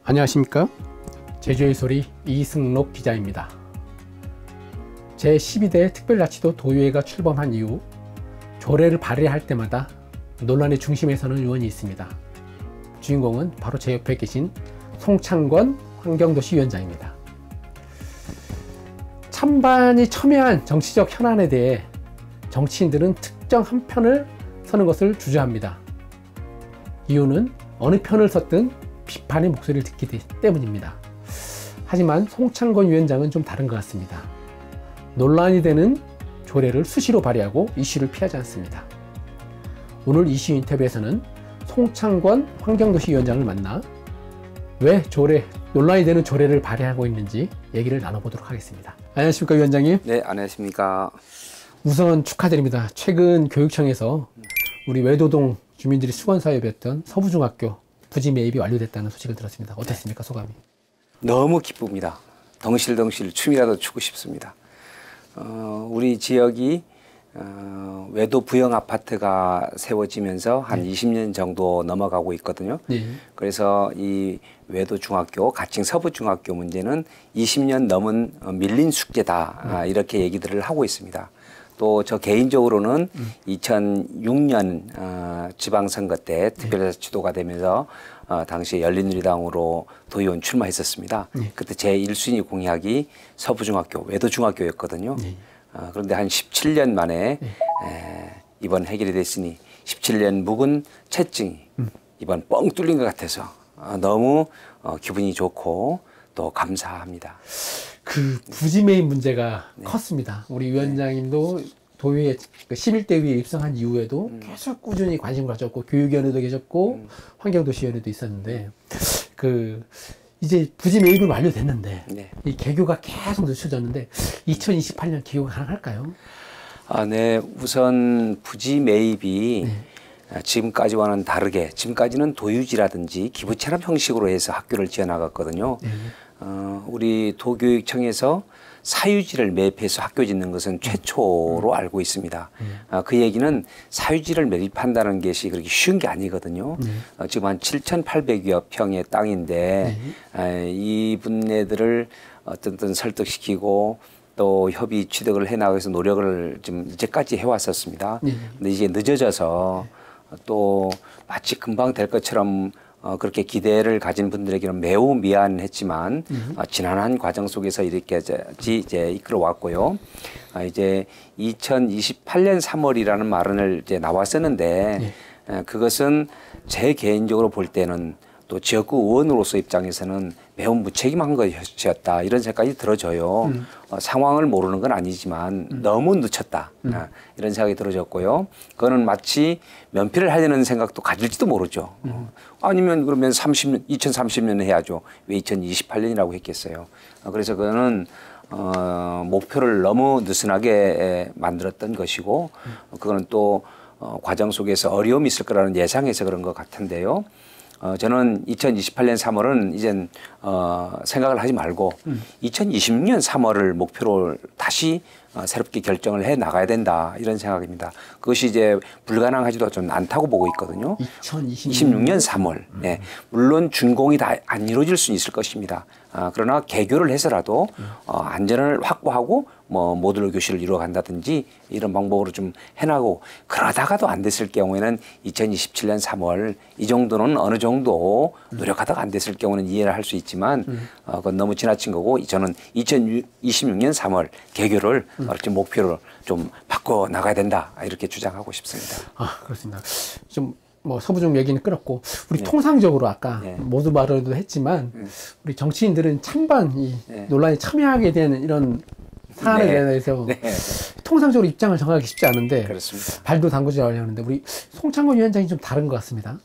안녕하십니까. 제주의 소리 이승록 기자입니다. 제12대 특별자치도 도의회가 출범한 이후 조례를 발의할 때마다 논란의 중심에 서는 의원이 있습니다. 주인공은 바로 제 옆에 계신 송창권 환경도시위원장입니다. 찬반이 첨예한 정치적 현안에 대해 정치인들은 특정 한 편을 서는 것을 주저합니다. 이유는 어느 편을 섰든 비판의 목소리를 듣기 때문입니다. 하지만 송창권 위원장은 좀 다른 것 같습니다. 논란이 되는 조례를 수시로 발의하고 이슈를 피하지 않습니다. 오늘 이슈 인터뷰에서는 송창권 환경도시위원장을 만나 왜 논란이 되는 조례를 발의하고 있는지 얘기를 나눠보도록 하겠습니다. 안녕하십니까, 위원장님? 네, 안녕하십니까. 우선 축하드립니다. 최근 교육청에서 우리 외도동 주민들이 수건사업이었던 서부중학교 부지 매입이 완료됐다는 소식을 들었습니다. 어땠습니까, 소감이? 너무 기쁩니다. 덩실덩실 춤이라도 추고 싶습니다. 우리 지역이 외도 부영 아파트가 세워지면서 한 20년 정도 넘어가고 있거든요. 네. 그래서 이 외도 중학교, 가칭 서부 중학교 문제는 20년 넘은 밀린 숙제다, 이렇게 얘기들을 하고 있습니다. 또 저 개인적으로는 2006년 지방선거 때 특별자치도가 되면서 당시 열린우리당으로 도의원 출마했었습니다. 그때 제 1순위 공약이 서부중학교, 외도중학교였거든요. 그런데 한 17년 만에 이번 해결이 됐으니 17년 묵은 채증이 이번 뻥 뚫린 것 같아서 너무 기분이 좋고 또 감사합니다. 그 부지 매입 문제가 컸습니다. 우리 위원장님도 도의회 11대 위에 입성한 이후에도 계속 꾸준히 관심을 가졌고 교육위원회도 계셨고 환경도시위원회도 있었는데 이제 부지 매입은 완료됐는데 이 개교가 계속 늦춰졌는데 2028년 개교가 가능할까요? 네, 우선 부지 매입이 지금까지와는 다르게 지금까지는 도유지라든지 기부채납 형식으로 해서 학교를 지어나갔거든요. 우리 도교육청에서 사유지를 매입해서 학교 짓는 것은 최초로 알고 있습니다. 그 얘기는 사유지를 매입한다는 것이 그렇게 쉬운 게 아니거든요. 지금 한 7,800여 평의 땅인데 이분네들을 어떤 설득시키고 또 협의 취득을 해나가서 노력을 좀 이제까지 해왔었습니다. 근데 이제 늦어져서 또 마치 금방 될 것처럼 그렇게 기대를 가진 분들에게는 매우 미안했지만 지난한 과정 속에서 이렇게까지 이제 이끌어왔고요. 이제 2028년 3월이라는 말을 이제 나왔었는데 그것은 제 개인적으로 볼 때는 또 지역구 의원으로서 입장에서는 매우 무책임한 것이었다, 이런 생각이 들어져요. 상황을 모르는 건 아니지만 너무 늦췄다, 이런 생각이 들어졌고요. 그거는 마치 면피를 하려는 생각도 가질지도 모르죠. 아니면 그러면 2030년 해야죠. 왜 2028년이라고 했겠어요. 그래서 그거는 목표를 너무 느슨하게 만들었던 것이고, 그거는 또 과정 속에서 어려움이 있을 거라는 예상해서 그런 것 같은데요. 저는 2028년 3월은 이젠 생각을 하지 말고 2026년 3월을 목표로 다시 새롭게 결정을 해 나가야 된다, 이런 생각입니다. 그것이 이제 불가능하지도 좀 않다고 보고 있거든요. 2026년 3월. 네. 물론 준공이 다 안 이루어질 수 있을 것입니다. 그러나 개교를 해서라도 안전을 확보하고 뭐 모듈 교실을 이루어 간다든지 이런 방법으로 좀 해나가고, 그러다가도 안 됐을 경우에는 2027년 3월 이 정도는 어느 정도 노력하다가 안 됐을 경우는 이해를 할 수 있지만 그건 너무 지나친 거고, 저는 2026년 3월 개교를 목표를 좀 바꿔 나가야 된다, 이렇게 주장하고 싶습니다. 그렇습니다. 좀 뭐 서부중 얘기는 끊었고, 우리 통상적으로 아까 모두 말도 했지만 우리 정치인들은 찬반 논란에 참여하게 되는 이런 사안에 대해서 통상적으로 입장을 정하기 쉽지 않은데 그렇습니다. 발도 담그지 않으려는데 우리 송창권 위원장이 좀 다른 것 같습니다.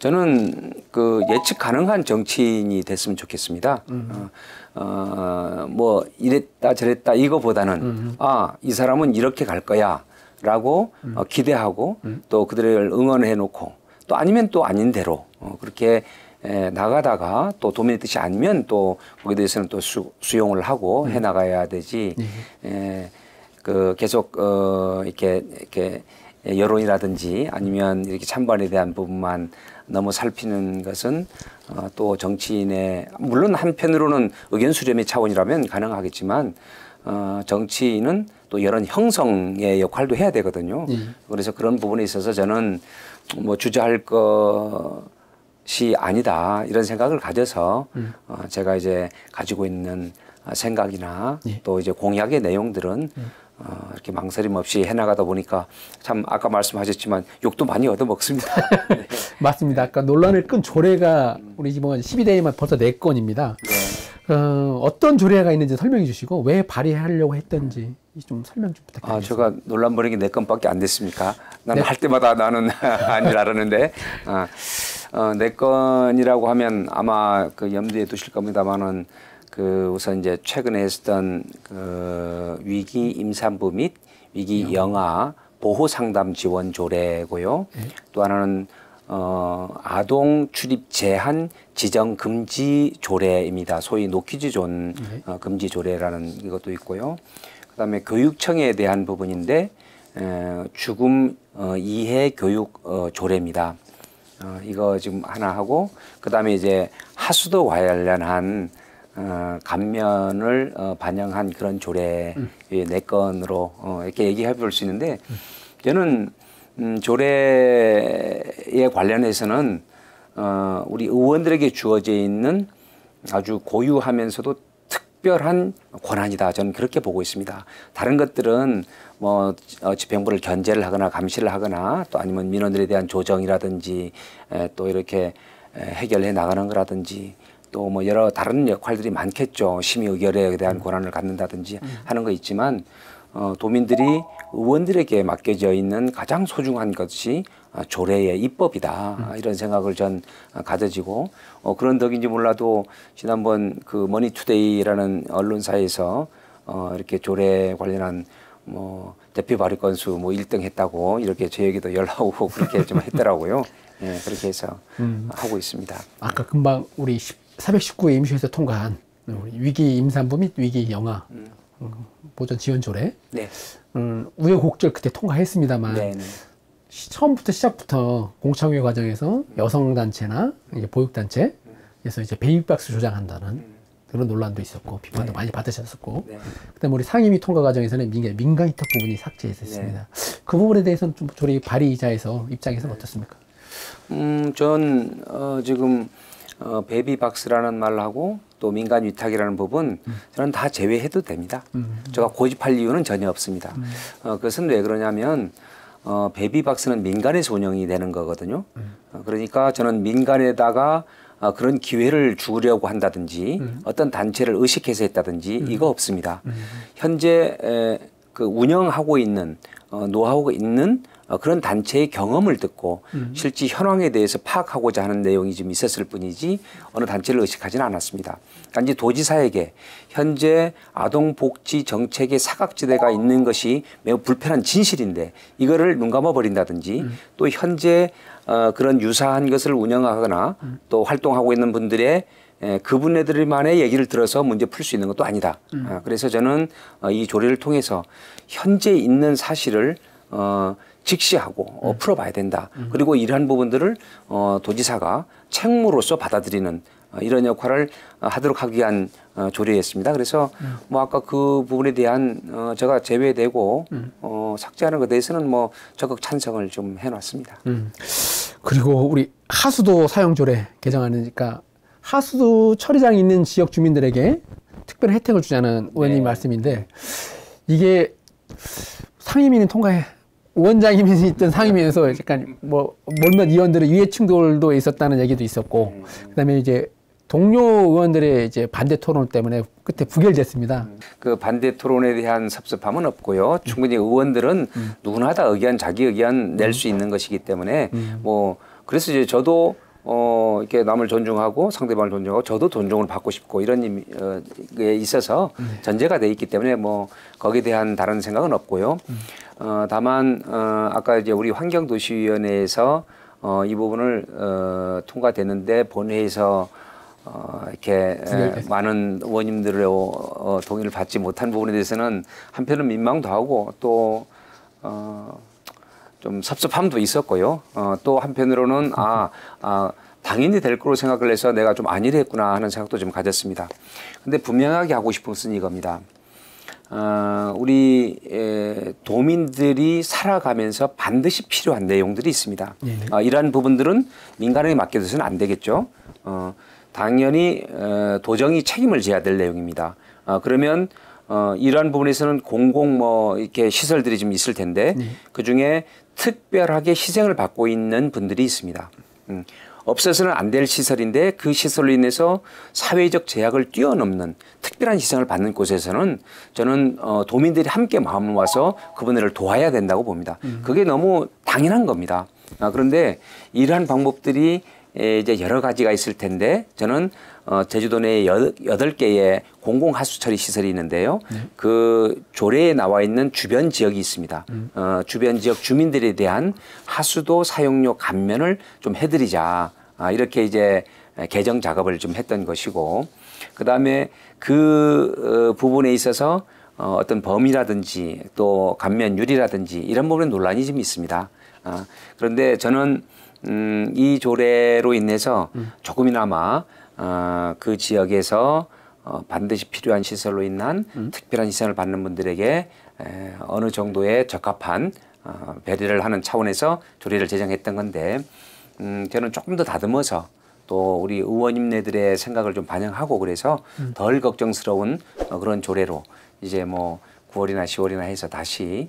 저는 예측 가능한 정치인이 됐으면 좋겠습니다. 뭐 이랬다 저랬다 이거보다는 이 사람은 이렇게 갈 거야 라고 기대하고 또 그들을 응원해 놓고, 또 아니면 또 아닌 대로 그렇게 나가다가 또 도민의 뜻이 아니면 또 거기에 대해서는 또 수용을 하고 해 나가야 되지. 계속 이렇게 여론이라든지 아니면 이렇게 찬반에 대한 부분만 너무 살피는 것은 또 정치인의 물론 한편으로는 의견 수렴의 차원이라면 가능하겠지만 정치인은 또 여론 형성의 역할도 해야 되거든요. 그래서 그런 부분에 있어서 저는 뭐 주저할 것이 아니다 이런 생각을 가져서 제가 이제 가지고 있는 생각이나 또 이제 공약의 내용들은 이렇게 망설임 없이 해나가다 보니까 참 아까 말씀하셨지만 욕도 많이 얻어먹습니다. 네. 맞습니다. 아까 논란을 끈 조례가 우리 지금 12대에만 벌써 4건입니다. 네. 어떤 조례가 있는지 설명해 주시고 왜 발의하려고 했던지 좀 설명 좀 부탁드립니다. 제가 논란 벌인 게 4건밖에 안 됐습니까? 나는 할 때마다 나는 아닌 알았는데 4건이라고 하면 아마 그 염두에 두실 겁니다만은 우선 이제 최근에 했었던 위기 임산부 및 위기 영아 보호 상담 지원 조례고요. 또 하나는 아동 출입 제한 지정 금지 조례입니다. 소위 노키즈존 금지 조례라는 이것도 있고요. 그다음에 교육청에 대한 부분인데 죽음 이해 교육 조례입니다. 이거 지금 하나 하고 그다음에 이제 하수도 관련한 감면을 반영한 그런 조례 4건으로 이렇게 얘기해 볼 수 있는데 저는 조례에 관련해서는 우리 의원들에게 주어져 있는 아주 고유하면서도 특별한 권한이다. 저는 그렇게 보고 있습니다. 다른 것들은 뭐 집행부를 견제를 하거나 감시를 하거나 또 아니면 민원들에 대한 조정이라든지 또 이렇게 해결해 나가는 거라든지 또 뭐 여러 다른 역할들이 많겠죠. 심의 의결에 대한 권한을 갖는다든지 하는 거 있지만 도민들이 의원들에게 맡겨져 있는 가장 소중한 것이 조례의 입법이다. 이런 생각을 전 가져지고 그런 덕인지 몰라도 지난번 그 머니투데이라는 언론사에서 이렇게 조례 관련한 뭐 대표 발의 건수 뭐 1등 했다고 이렇게 제 얘기도 연락 오고 그렇게 좀 했더라고요. 네, 그렇게 해서 하고 있습니다. 아까 금방 우리 419회 임시회에서 통과한 우리 위기 임산부 및 위기 영아 보전 지원 조례. 네. 우여곡절 그때 통과했습니다만 네, 네. 처음부터 시작부터 공청회 과정에서 여성단체나 이제 보육단체에서 이제 베이비박스 조장한다는 그런 논란도 있었고 비판도 많이 받으셨었고 그다음에 우리 상임위 통과 과정에서는 민간위탁 부분이 삭제했었습니다. 그 부분에 대해서는 좀 조례 발의자에서 입장에서는 어떻습니까? 전 지금 베이비박스라는 말하고 또 민간 위탁이라는 부분 저는 다 제외해도 됩니다. 제가 고집할 이유는 전혀 없습니다. 그것은 왜 그러냐면 베이비박스는 민간에서 운영이 되는 거거든요. 그러니까 저는 민간에다가 그런 기회를 주려고 한다든지 어떤 단체를 의식해서 했다든지 이거 없습니다. 현재 그 운영하고 있는 노하우가 있는 그런 단체의 경험을 듣고 실제 현황에 대해서 파악하고자 하는 내용이 좀 있었을 뿐이지 어느 단체를 의식하지는 않았습니다. 그러니까 이제 도지사에게 현재 아동복지 정책의 사각지대가 있는 것이 매우 불편한 진실인데 이거를 눈 감아버린다든지 또 현재 그런 유사한 것을 운영하거나 또 활동하고 있는 분들의 그분들만의 얘기를 들어서 문제 풀 수 있는 것도 아니다. 그래서 저는 이 조례를 통해서 현재 있는 사실을 직시하고 풀어봐야 된다. 그리고 이러한 부분들을 도지사가 책무로서 받아들이는 이런 역할을 하도록 하기 위한 조례였습니다. 그래서 뭐 아까 그 부분에 대한 제가 제외되고 삭제하는 것에 대해서는 뭐 적극 찬성을 좀 해놨습니다. 그리고 우리 하수도 사용 조례 개정하니까 하수도 처리장이 있는 지역 주민들에게 특별한 혜택을 주자는 의원님 말씀인데 이게 상임위는 통과해. 원장님이 있던 상임위에서 약간 뭐 몇몇 의원들의 이해 충돌도 있었다는 얘기도 있었고 그다음에 이제 동료 의원들의 이제 반대 토론 때문에 끝에 부결됐습니다. 그 반대 토론에 대한 섭섭함은 없고요. 충분히 의원들은 누구나 다 자기 의견 낼 수 있는 것이기 때문에 뭐 그래서 이제 저도 이렇게 남을 존중하고 상대방을 존중하고 저도 존중을 받고 싶고 이런 게 있어서 전제가 돼 있기 때문에 뭐 거기에 대한 다른 생각은 없고요. 다만 아까 이제 우리 환경도시위원회에서 이 부분을 통과됐는데 본회의에서 이렇게 많은 의원님들의 동의를 받지 못한 부분에 대해서는 한편은 민망도 하고 또 좀 섭섭함도 있었고요. 또 한편으로는 당연히 될 거로 생각을 해서 내가 좀 안일히 했구나 하는 생각도 좀 가졌습니다. 근데 분명하게 하고 싶은 것은 이겁니다. 우리 도민들이 살아가면서 반드시 필요한 내용들이 있습니다. 이러한 부분들은 민간에게 맡겨둬서는 안 되겠죠. 당연히 도정이 책임을 져야 될 내용입니다. 그러면 이러한 부분에서는 공공 이렇게 시설들이 좀 있을 텐데 그 중에 특별하게 희생을 받고 있는 분들이 있습니다. 없어서는 안 될 시설인데 그 시설로 인해서 사회적 제약을 뛰어넘는 특별한 희생을 받는 곳에서는 저는 도민들이 함께 마음을 모아서 그분들을 도와야 된다고 봅니다. 그게 너무 당연한 겁니다. 그런데 이러한 방법들이 이제 여러 가지가 있을 텐데 저는 제주도 내에 8개의 공공하수처리 시설이 있는데요. 그 조례에 나와 있는 주변 지역이 있습니다. 주변 지역 주민들에 대한 하수도 사용료 감면을 좀 해드리자. 이렇게 이제 개정 작업을 좀 했던 것이고, 그 다음에 그 부분에 있어서 어떤 범위라든지 또 감면율이라든지 이런 부분에 논란이 좀 있습니다. 그런데 저는 이 조례로 인해서 조금이나마 그 지역에서 반드시 필요한 시설로 인한 특별한 희생을 받는 분들에게 어느 정도의 적합한 배려를 하는 차원에서 조례를 제정했던 건데 저는 조금 더 다듬어서 또 우리 의원님네들의 생각을 좀 반영하고 그래서 덜 걱정스러운 그런 조례로 이제 뭐 9월이나 10월이나 해서 다시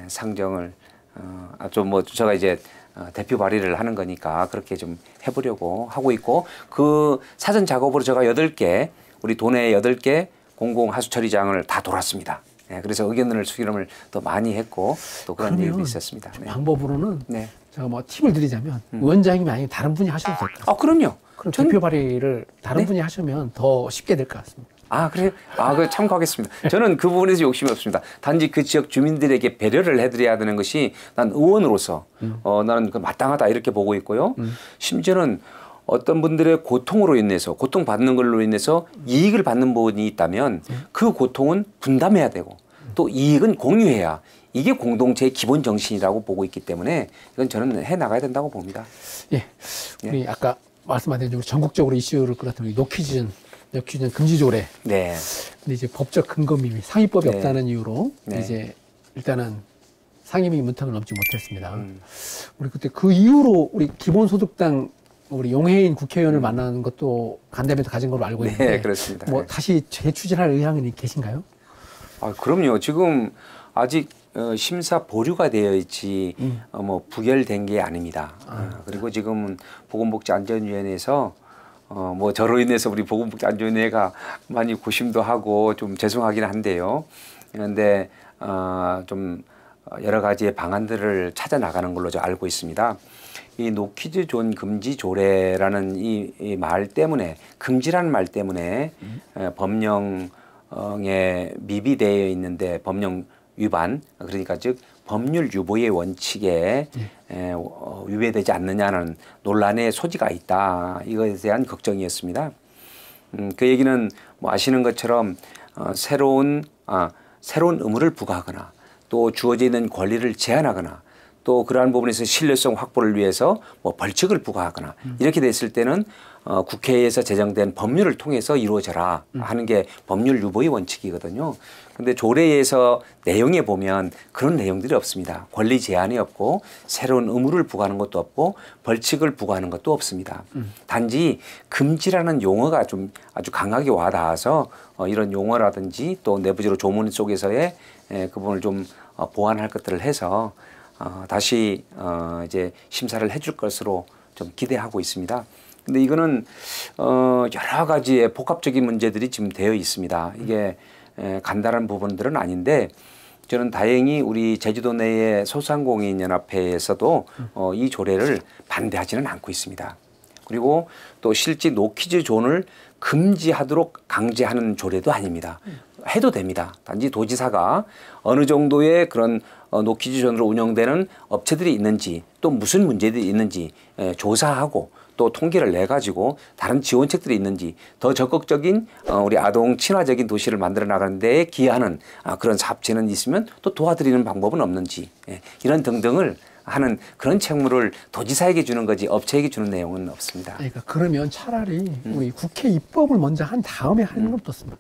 상정을 제가 이제 대표 발의를 하는 거니까 그렇게 좀 해보려고 하고 있고, 그 사전 작업으로 제가 8개, 우리 도내 8개 공공하수처리장을 다 돌았습니다. 그래서 의견을 수렴을 더 많이 했고 또 그런 일도 있었습니다. 방법으로는 제가 뭐 팁을 드리자면 위원장님이 아니면 다른 분이 하셔도 될 것 같습니다. 그럼요. 그럼 대표 발의를 다른 분이 하시면 더 쉽게 될 것 같습니다. 그래요? 그 참고하겠습니다. 저는 그 부분에서 욕심이 없습니다. 단지 그 지역 주민들에게 배려를 해드려야 되는 것이 난 의원으로서 나는 그 마땅하다 이렇게 보고 있고요. 심지어는 어떤 분들의 고통으로 인해서 고통받는 걸로 인해서 이익을 받는 부분이 있다면 그 고통은 분담해야 되고 또 이익은 공유해야 이게 공동체의 기본 정신이라고 보고 있기 때문에 이건 저는 해나가야 된다고 봅니다. 우리 아까 말씀하신 대로 전국적으로 이슈를 끌었던 노키즈전 금지 조례. 근데 이제 법적 근거미 상위법이 없다는 이유로 이제 일단은 상임위 문턱을 넘지 못했습니다. 우리 그때 그 이후로 우리 기본소득당 우리 용해인 국회의원을 만나는 것도 간담회에서 가진 걸로 알고 있는데 그렇습니다. 뭐 다시 재추진할 의향이 계신가요? 그럼요. 지금 아직 심사 보류가 되어 있지 뭐 부결된 게 아닙니다. 그리고 지금 보건복지안전위원회에서 뭐 저로 인해서 우리 보건복지안전위원회가 많이 고심도 하고 좀 죄송하긴 한데요. 그런데 좀 여러 가지의 방안들을 찾아 나가는 걸로 저 알고 있습니다. 이 노키즈 존 금지 조례라는 이 말 때문에, 금지라는 말 때문에 법령에 미비되어 있는데 법령 위반, 그러니까 즉 법률 유보의 원칙에 위배되지 않느냐는 논란의 소지가 있다. 이것에 대한 걱정이었습니다. 그 얘기는 뭐 아시는 것처럼 새로운 의무를 부과하거나 또 주어져 있는 권리를 제한하거나 또 그러한 부분에서 신뢰성 확보를 위해서 뭐 벌칙을 부과하거나 이렇게 됐을 때는 국회에서 제정된 법률을 통해서 이루어져라 하는 게 법률 유보의 원칙이거든요. 근데 조례에서 내용에 보면 그런 내용들이 없습니다. 권리 제한이 없고 새로운 의무를 부과하는 것도 없고 벌칙을 부과하는 것도 없습니다. 단지 금지라는 용어가 좀 아주 강하게 와닿아서 이런 용어라든지 또 내부적으로 조문 속에서의 그 부분을 좀 보완할 것들을 해서 다시 이제 심사를 해줄 것으로 좀 기대하고 있습니다. 근데 이거는 여러 가지의 복합적인 문제들이 지금 되어 있습니다. 이게 간단한 부분들은 아닌데 저는 다행히 우리 제주도 내의 소상공인연합회에서도 이 조례를 반대하지는 않고 있습니다. 그리고 또 실제 노키즈 존을 금지하도록 강제하는 조례도 아닙니다. 해도 됩니다. 단지 도지사가 어느 정도의 그런 노키즈 존으로 운영되는 업체들이 있는지 또 무슨 문제들이 있는지 조사하고 또 통계를 내 가지고 다른 지원책들이 있는지 더 적극적인 우리 아동 친화적인 도시를 만들어 나가는 데에 기여하는 그런 사업체는 있으면 또 도와드리는 방법은 없는지 이런 등등을 하는 그런 책무를 도지사에게 주는 거지 업체에게 주는 내용은 없습니다. 그러니까 그러면 차라리 우리 국회 입법을 먼저 한 다음에 하는 건 어떻습니까?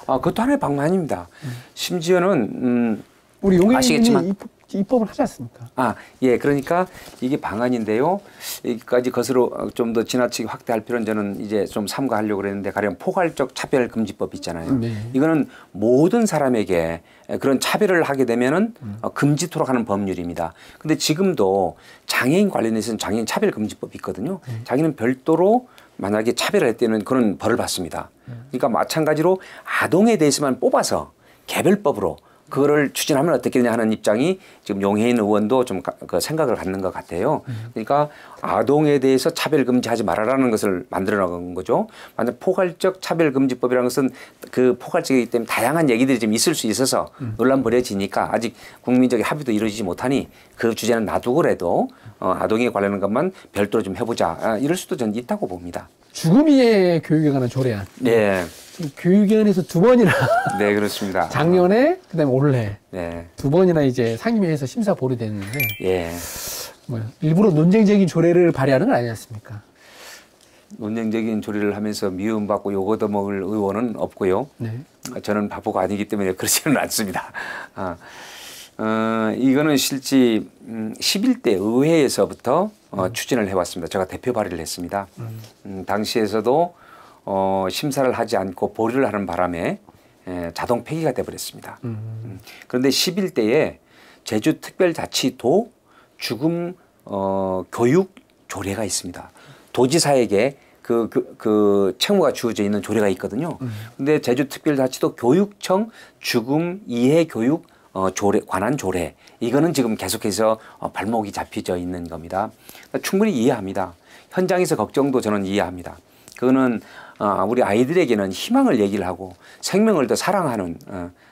그것도 하나의 방안입니다. 심지어는 우리 용해인이 입법을 하지 않습니까? 예, 그러니까 이게 방안인데요. 여기까지 것으로 좀 더 지나치게 확대할 필요는 저는 이제 좀 삼가하려고 그랬는데 가령 포괄적 차별금지법 있잖아요. 네. 이거는 모든 사람에게 그런 차별을 하게 되면은 금지토록 하는 법률입니다. 근데 지금도 장애인 관련해서는 장애인 차별금지법이 있거든요. 자기는 별도로 만약에 차별을 했다면 그런 벌을 받습니다. 그러니까 마찬가지로 아동에 대해서만 뽑아서 개별법으로 그거를 추진하면 어떻겠냐 하는 입장이 지금 용해인 의원도 좀 그 생각을 갖는 것 같아요. 그러니까 아동에 대해서 차별금지하지 말아라는 것을 만들어 나간 거죠. 만약 포괄적 차별금지법이라는 것은 그 포괄적이기 때문에 다양한 얘기들이 좀 있을 수 있어서 논란 벌여지니까 아직 국민적인 합의도 이루어지지 못하니 그 주제는 놔두고라도 아동에 관련한 것만 별도로 좀 해보자. 이럴 수도 저는 있다고 봅니다. 죽음 이해 교육에 관한 조례안. 네. 교육위원회에서 2번이나. 네, 그렇습니다. 작년에, 그 다음에 올해. 네. 2번이나 이제 상임위에서 심사 보류됐는데. 예. 일부러 논쟁적인 조례를 발의하는 건 아니지 않습니까? 논쟁적인 조례를 하면서 미움받고 욕 얻어먹을 의원은 없고요. 네. 저는 바보가 아니기 때문에 그렇지는 않습니다. 이거는 실제 11대 의회에서부터 추진을 해왔습니다. 제가 대표 발의를 했습니다. 당시에서도 심사를 하지 않고 보류를 하는 바람에 자동 폐기가 돼버렸습니다. 그런데 11대에 제주특별자치도 죽음 교육 조례가 있습니다. 도지사에게 그 책무가 주어져 있는 조례가 있거든요. 근데 제주특별자치도 교육청 죽음 이해 교육 조례, 관한 조례, 이거는 지금 계속해서 발목이 잡혀져 있는 겁니다. 충분히 이해합니다. 현장에서 걱정도 저는 이해합니다. 그거는 우리 아이들에게는 희망을 얘기를 하고 생명을 더 사랑하는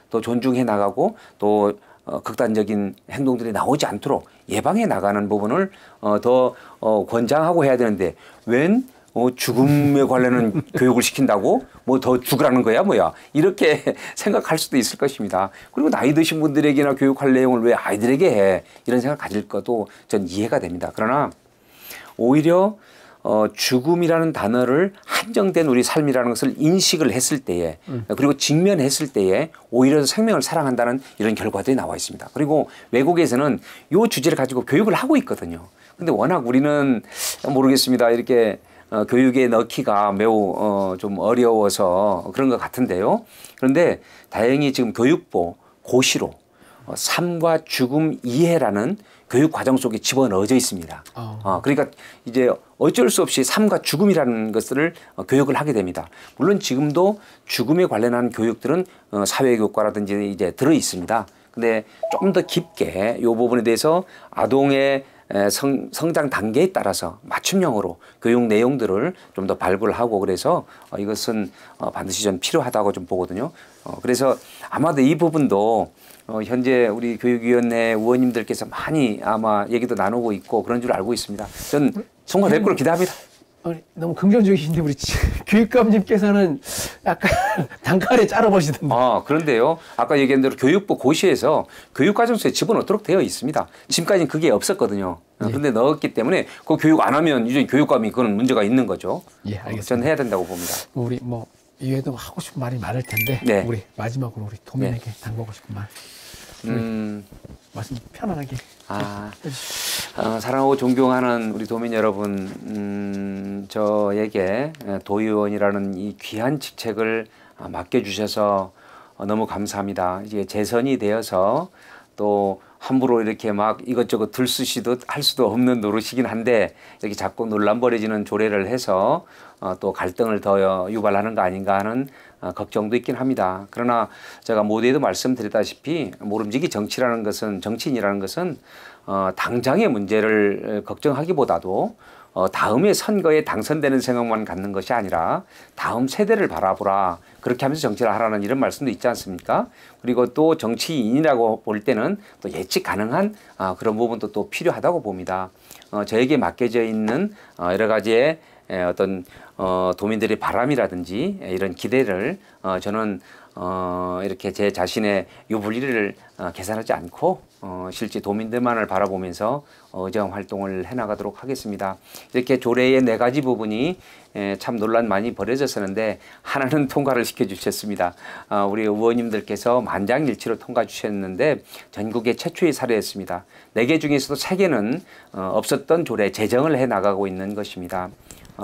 또 존중해 나가고 또 극단적인 행동들이 나오지 않도록 예방해 나가는 부분을 더 권장하고 해야 되는데 웬 죽음에 관련한 교육을 시킨다고 뭐 더 죽으라는 거야 뭐야 이렇게 생각할 수도 있을 것입니다. 그리고 나이 드신 분들에게나 교육할 내용을 왜 아이들에게 해 이런 생각 가질 것도 전 이해가 됩니다. 그러나 오히려 죽음이라는 단어를 한정된 우리 삶이라는 것을 인식을 했을 때에 그리고 직면했을 때에 오히려 생명을 사랑한다는 이런 결과들이 나와 있습니다. 그리고 외국에서는 이 주제를 가지고 교육을 하고 있거든요. 근데 워낙 우리는 모르겠습니다. 이렇게 교육에 넣기가 매우 좀 어려워서 그런 것 같은데요. 그런데 다행히 지금 교육부 고시로 삶과 죽음 이해라는 교육 과정 속에 집어넣어져 있습니다. 그러니까 이제 어쩔 수 없이 삶과 죽음이라는 것을 교육을 하게 됩니다. 물론 지금도 죽음에 관련한 교육들은 사회교육과라든지 이제 들어 있습니다. 근데 좀 더 깊게 이 부분에 대해서 아동의 성장 단계에 따라서 맞춤형으로 교육 내용들을 좀 더 발굴을 하고 그래서 이것은 반드시 좀 필요하다고 좀 보거든요. 그래서 아마도 이 부분도 현재 우리 교육위원회 의원님들께서 많이 아마 얘기도 나누고 있고 그런 줄 알고 있습니다. 전 통과될 걸 기대합니다. 너무 긍정적이신데 우리 교육감님께서는 약간 단칼에 자르버시던데. 그런데요. 아까 얘기한 대로 교육부 고시에서 교육과정서에 집어넣도록 되어 있습니다. 지금까지는 그게 없었거든요. 그런데 넣었기 때문에 그 교육 안 하면 이제 교육감이 그건 문제가 있는 거죠. 예, 알겠습니다. 저는 해야 된다고 봅니다. 우리 뭐 이외에도 하고 싶은 말이 많을 텐데 네. 우리 마지막으로 우리 도민에게 당부하고 싶은 말. 말씀 편안하게. 사랑하고 존경하는 우리 도민 여러분, 저에게 도의원이라는 이 귀한 직책을 맡겨주셔서 너무 감사합니다. 이제 재선이 되어서 또 함부로 이렇게 막 이것저것 들쑤시듯 할 수도 없는 노릇이긴 한데 이렇게 자꾸 논란 벌어지는 조례를 해서 또 갈등을 더 유발하는 거 아닌가 하는 걱정도 있긴 합니다. 그러나 제가 모두에도 말씀드렸다시피 모름지기 정치인이라는 것은 당장의 문제를 걱정하기보다도 다음의 선거에 당선되는 생각만 갖는 것이 아니라 다음 세대를 바라보라. 그렇게 하면서 정치를 하라는 이런 말씀도 있지 않습니까? 그리고 또 정치인이라고 볼 때는 또 예측 가능한 그런 부분도 또 필요하다고 봅니다. 저에게 맡겨져 있는 여러 가지의 어떤 도민들의 바람이라든지 이런 기대를 저는 이렇게 제 자신의 유불리를 계산하지 않고 실제 도민들만을 바라보면서 의정 활동을 해나가도록 하겠습니다. 이렇게 조례의 4가지 부분이 참 논란 많이 벌어졌었는데 하나는 통과를 시켜주셨습니다. 우리 의원님들께서 만장일치로 통과 주셨는데 전국의 최초의 사례였습니다. 4개 중에서도 3개는 없었던 조례 제정을 해나가고 있는 것입니다.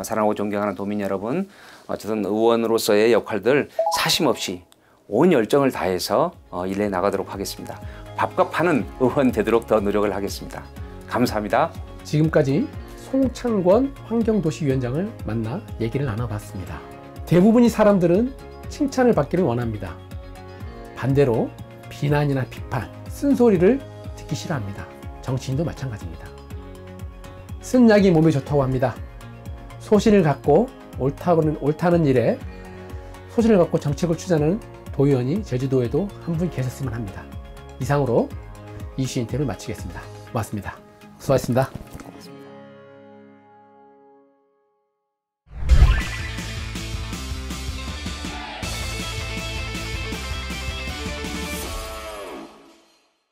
사랑하고 존경하는 도민 여러분, 어쨌든 의원으로서의 역할들 사심없이 온 열정을 다해서 일해 나가도록 하겠습니다. 밥과 파는 의원 되도록 더 노력을 하겠습니다. 감사합니다. 지금까지 송창권 환경도시위원장을 만나 얘기를 나눠봤습니다. 대부분의 사람들은 칭찬을 받기를 원합니다. 반대로 비난이나 비판, 쓴소리를 듣기 싫어합니다. 정치인도 마찬가지입니다. 쓴 약이 몸에 좋다고 합니다. 소신을 갖고 옳다는 일에 소신을 갖고 정책을 추진하는 도의원이 제주도에도 한 분 계셨으면 합니다. 이상으로 이슈 인터뷰를 마치겠습니다. 고맙습니다. 수고하셨습니다.